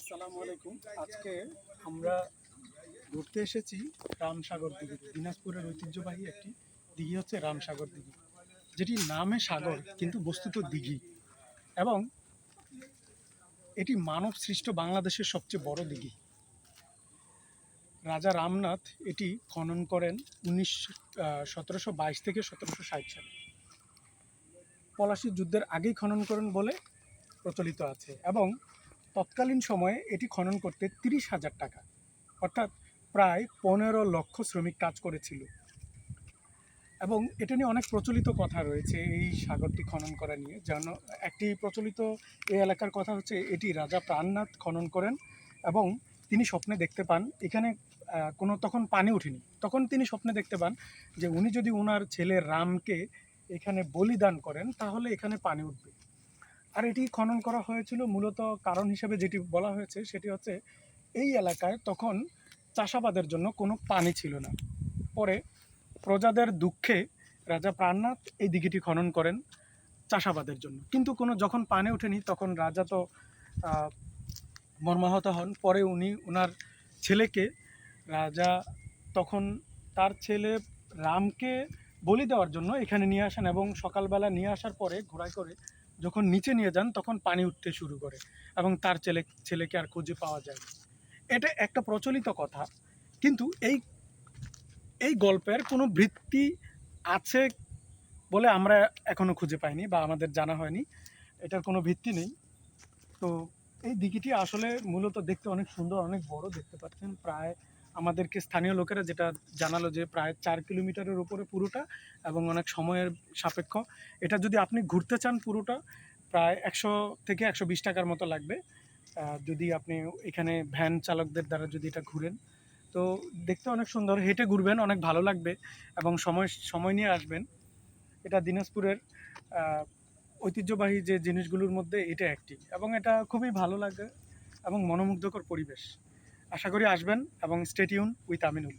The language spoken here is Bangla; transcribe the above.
আসসালামু আলাইকুম। আজকে আমরা ঘুরতে এসেছি রামসাগর দিঘি। দিনাজপুরের ঐতিহ্যবাহী একটি দিঘি হচ্ছে রামসাগর দিঘি, যেটি নামে সাগর কিন্তু বস্তুত দিঘি, এবং এটি মানব সৃষ্ট বাংলাদেশের সবচেয়ে বড় দিঘি। রাজা রামনাথ এটি খনন করেন 1722 থেকে 1760 সালে। পলাশীর যুদ্ধের আগেই খনন করেন বলে প্রচলিত আছে, এবং তৎকালীন সময়ে এটি খনন করতে 30,000 টাকা অর্থাৎ প্রায় 15 লক্ষ শ্রমিক কাজ করেছিল। এবং এটা নিয়ে অনেক প্রচলিত কথা রয়েছে এই সাগরটি খনন করা নিয়ে। যেন একটি প্রচলিত এই এলাকার কথা হচ্ছে, এটি রাজা প্রাণনাথ খনন করেন এবং তিনি স্বপ্নে দেখতে পান এখানে তখন পানি ওঠেনি। তখন তিনি স্বপ্নে দেখতে পান যে উনি যদি ওনার ছেলে রামকে এখানে বলিদান করেন তাহলে এখানে পানি উঠবে। আর এটি খনন করা হয়েছিল মূলত কারণ হিসেবে যেটি বলা হয়েছে সেটি হচ্ছে, এই এলাকায় তখন চাষাবাদের জন্য কোনো পানি ছিল না। পরে প্রজাদের দুঃখে রাজা প্রাণনাথ এই দিঘিটি খনন করেন চাষাবাদের জন্য, কিন্তু যখন পানি ওঠেনি তখন রাজা তো মর্মাহত হন। পরে উনি ওনার ছেলেকে রাজা তখন তার ছেলে রামকে বলি দেওয়ার জন্য এখানে নিয়ে আসেন, এবং সকালবেলা নিয়ে আসার পরে ঘোড়ায় করে যখন নিচে নিয়ে যান তখন পানি উঠতে শুরু করে এবং তার ছেলেকে আর খুঁজে পাওয়া যায়। এটা একটা প্রচলিত কথা, কিন্তু এই গল্পের কোনো ভিত্তি আছে বলে আমরা এখনো খুঁজে পাইনি বা আমাদের জানা হয়নি। এটার কোনো ভিত্তি নেই। তো এই দিঘিটি আসলে মূলত দেখতে অনেক সুন্দর, অনেক বড়। দেখতে পাচ্ছেন প্রায় আমাদেরকে স্থানীয় লোকেরা যেটা জানালো যে প্রায় 4 কিলোমিটারের উপরে পুরোটা, এবং অনেক সময়ের সাপেক্ষ। এটা যদি আপনি ঘুরতে চান পুরোটা, প্রায় 100 থেকে 120 টাকার মতো লাগবে যদি আপনি এখানে ভ্যান চালকদের দ্বারা যদি এটা ঘুরেন। তো দেখতে অনেক সুন্দর, হেঁটে ঘুরবেন, অনেক ভালো লাগবে এবং সময় নিয়ে আসবেন। এটা দিনাজপুরের ঐতিহ্যবাহী যে জিনিসগুলোর মধ্যে এটা একটি, এবং এটা খুবই ভালো লাগে এবং মনোমুগ্ধকর পরিবেশ। আশা করি আসবেন, এবং স্টে টিউন উইথ আমিনুল।